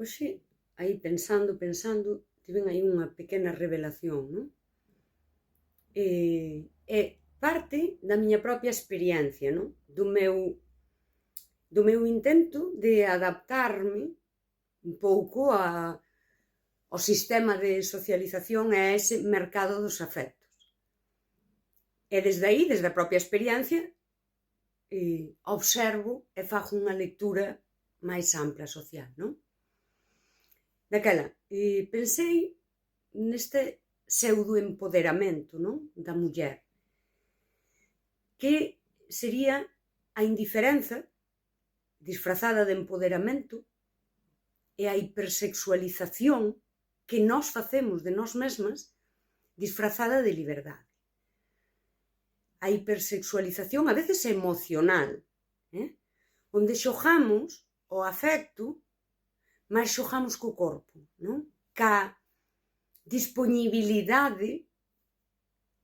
Hoxe, aí pensando, tiven aí unha pequena revelación, non? É parte da miña propia experiencia, non? Do meu intento de adaptarme un pouco ao sistema de socialización e a ese mercado dos afectos. E desde aí, desde a propia experiencia, observo e fago unha lectura máis ampla social, non? Daquela, pensei neste pseudoempoderamento, non? Da muller, que sería a indiferenza disfrazada de empoderamento e a hipersexualización que nós facemos de nós mesmas disfrazada de liberdade. A hipersexualización a veces emocional, onde xogamos o afecto, mas xogamos co corpo, non? Ca dispoñibilidade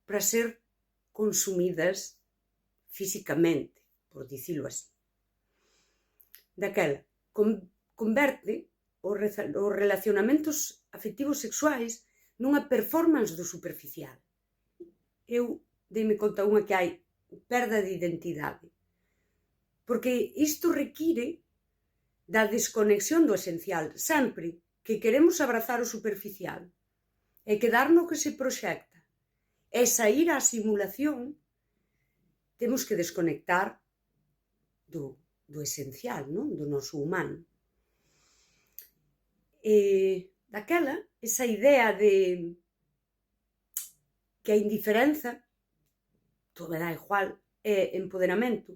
para ser consumidas físicamente, por dicilo así. Daquela, converte os relacionamentos afectivos sexuais nunha performance do superficial. Eu deime conta unha que hai perda de identidade, porque isto require da desconexión do esencial. Sempre que queremos abrazar o superficial e quedar no que se proxecta e sair á simulación, temos que desconectar do esencial, non? Do noso humano. Daquela, esa idea de que a indiferenza, todo me dá igual, é empoderamento,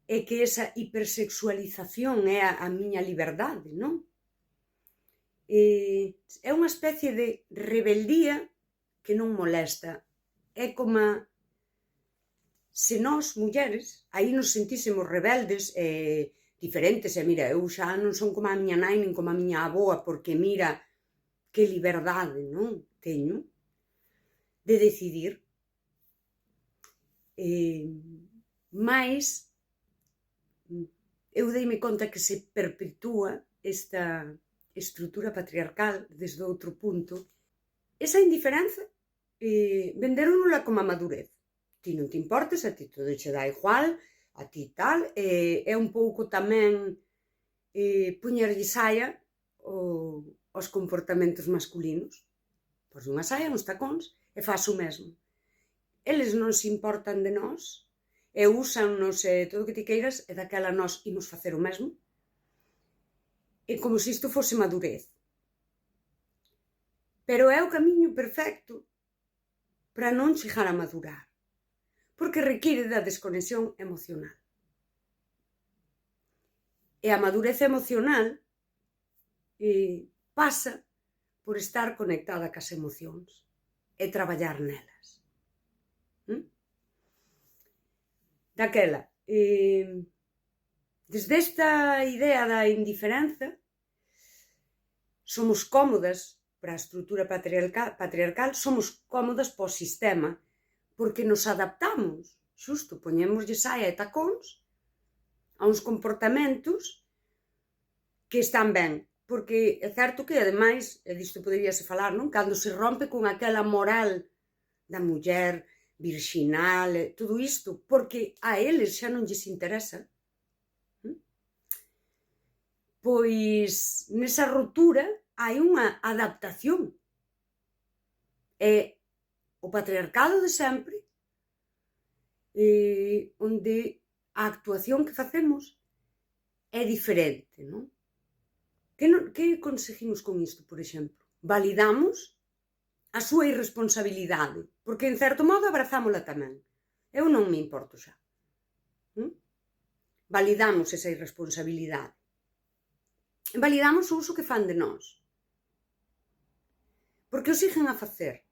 e que esa hipersexualización é a miña liberdade, non? É unha especie de rebeldía que non molesta. É como se nós, mulleres, aí nos sentísemos rebeldes e diferentes, e mira, eu xa non son como a miña nai, nin como a miña avoa, porque mira que liberdade, non? Teño de decidir. Mais eu deime conta que se perpetúa esta estrutura patriarcal desde outro punto. Esa indiferenza venderonla como a madurez. Ti non te importes, a ti todo che dá igual, a ti tal, é un pouco tamén puñerlle saia aos comportamentos masculinos. Pois unha saia, uns tacóns, e faz o mesmo. Eles non se importan de nós, e úsannos todo o que ti queiras, e daquela nós imos facer o mesmo. É como se isto fose madurez. Pero é o camiño perfecto para non chegar a madurar, porque require da desconexión emocional. E a madurez emocional pasa por estar conectada cas emocións e traballar nelas. Daquela, desde esta idea da indiferenza, somos cómodas para a estrutura patriarcal, somos cómodas para o sistema, porque nos adaptamos, xusto, poñémoslle saia e tacóns a uns comportamentos que están ben, porque é certo que, ademais, e disto poderíase falar, non? Cando se rompe con aquela moral da muller virxinal, todo isto, porque a eles xa non lles interesa, pois nesa rotura hai unha adaptación. É o patriarcado de sempre, onde a actuación que facemos é diferente, non? Que conseguimos con isto, por exemplo? Validamos a súa irresponsabilidade, porque en certo modo abrazámola tamén. Eu non me importo xa. Validamos esa irresponsabilidade. Validamos o uso que fan de nós. Porque o siguen a facer.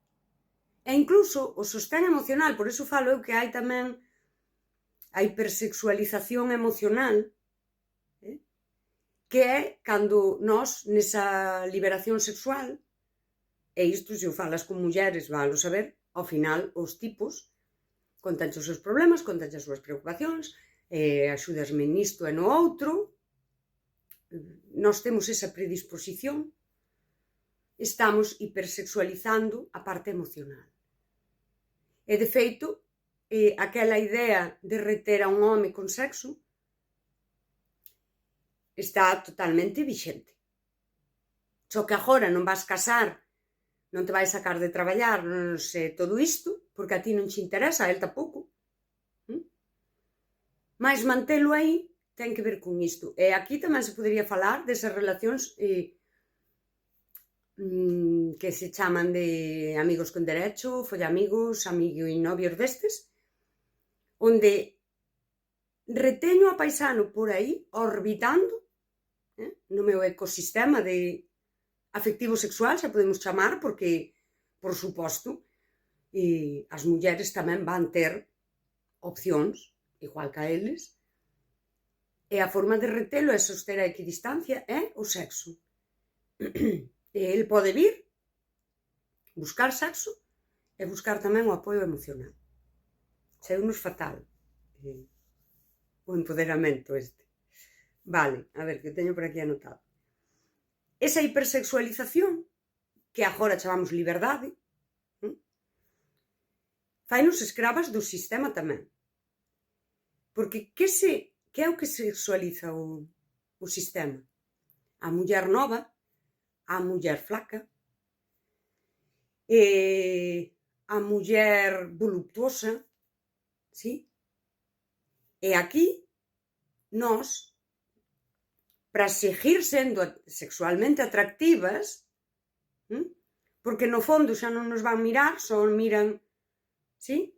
E incluso o sostén emocional, por iso falo eu que hai tamén a hipersexualización emocional, que é cando nós, nesa liberación sexual, e isto se o falas con mulleres, valo saber, ao final os tipos contanche os seus problemas, contanche as súas preocupacións, axúdasme nisto e no outro, nós temos esa predisposición, estamos hipersexualizando a parte emocional. E, de feito, aquela idea de reter a un home con sexo está totalmente vixente. Só que agora non vas casar, non te vais sacar de traballar, non sei, todo isto, porque a ti non te interesa, a él tampouco. Mais mantelo aí ten que ver con isto. E aquí tamén se podería falar desas relacións que se chaman de amigos con derecho, follamigos, amigo e novios destes, onde reteño a paisano por aí, orbitando, no meu ecosistema de afectivo sexual, xa podemos chamar, porque, por suposto, as mulleres tamén van ter opcións, igual que a eles, e a forma de retelo e soster a equidistancia é o sexo. El pode vir, buscar sexo e buscar tamén o apoio emocional. Seunos fatal o empoderamento este. Vale, a ver, que teño por aquí anotado. Esa hipersexualización, que agora chamamos liberdade, fainos escravas do sistema tamén. Porque que é o que sexualiza o sistema? A muller nova, a muller flaca, a muller voluptuosa, sí? E aquí, nós, para seguir sendo sexualmente atractivas, porque no fondo xa non nos van mirar, só miran, sí?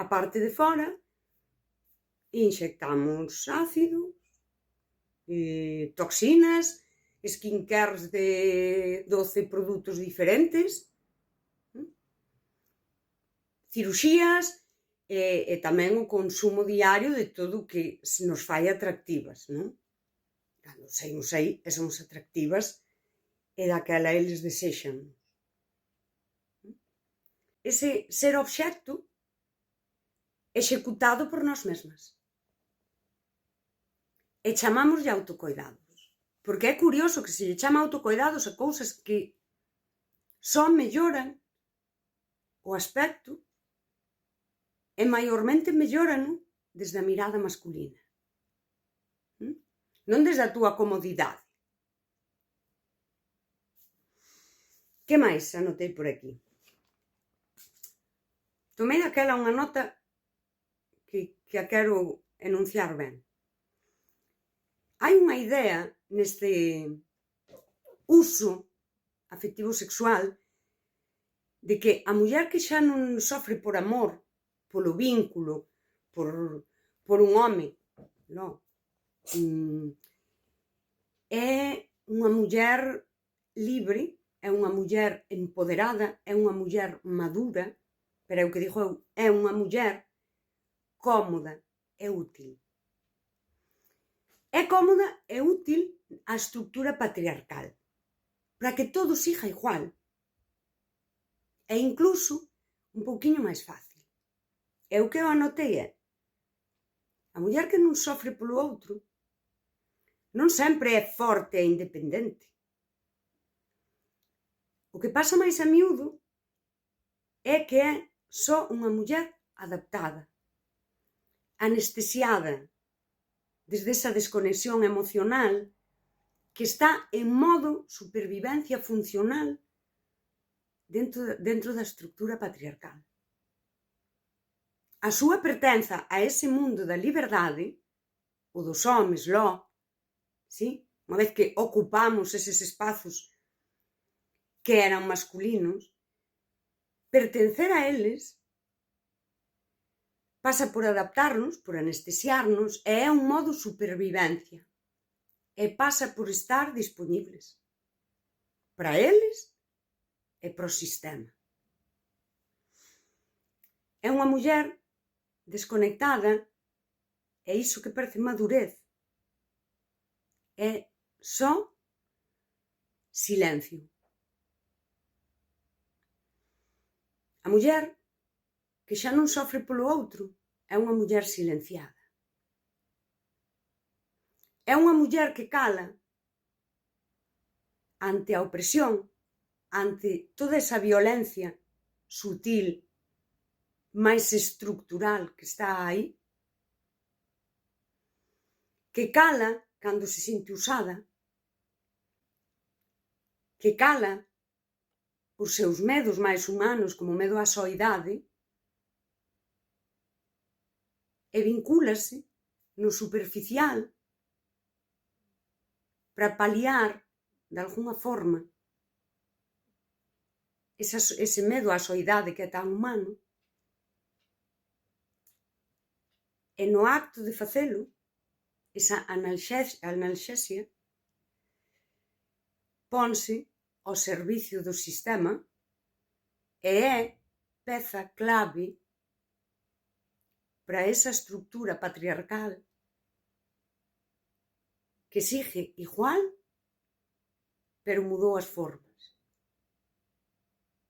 A parte de fora, inxectamos ácidos, toxinas, skincares de 12 produtos diferentes, ciruxías e tamén o consumo diario de todo o que nos fai atractivas, non? Cando saímos aí e somos atractivas e daquela eles desexan. Ese ser obxecto executado por nós mesmas. E chamámoslle autocoidados. Porque é curioso que se lle chama autocoidados a cousas que só melloran o aspecto e maiormente melloran desde a mirada masculina. Non desde a túa comodidade. Que máis anotei por aquí? Tomei daquela unha nota que a quero enunciar ben. Hai unha idea neste uso afectivo sexual de que a muller que xa non sofre por amor, polo vínculo, por un home, non, é unha muller libre, é unha muller empoderada, é unha muller madura, pero é o que digo eu, é unha muller cómoda e útil. É cómoda e útil a estructura patriarcal, para que todo siga igual. E incluso un pouquiño máis fácil. E o que eu anotei é a muller que non sofre polo outro non sempre é forte e independente. O que pasa máis a miúdo é que é só unha muller adaptada, anestesiada, desde esa desconexión emocional que está en modo supervivencia funcional dentro da estructura patriarcal. A súa pertenza a ese mundo da liberdade, o dos homes, sí? Unha vez que ocupamos eses espazos que eran masculinos, pertencer a eles pasa por adaptarnos, por anestesiarnos, e é un modo supervivencia. E pasa por estar disponibles para eles e para o sistema. É unha muller desconectada, e iso que parece madurez é só silencio. A muller que xa non sofre polo outro é unha muller silenciada. É unha muller que cala ante a opresión, ante toda esa violencia sutil, máis estructural que está aí, que cala cando se sinte usada, que cala os seus medos máis humanos, como o medo á soidade, e vincúlase no superficial para paliar, de alguna forma, ese medo á soidade que é tan humano, e no acto de facelo, esa analxesia, ponse ao servicio do sistema e é peza clave para esa estrutura patriarcal que sigue igual, pero mudou as formas.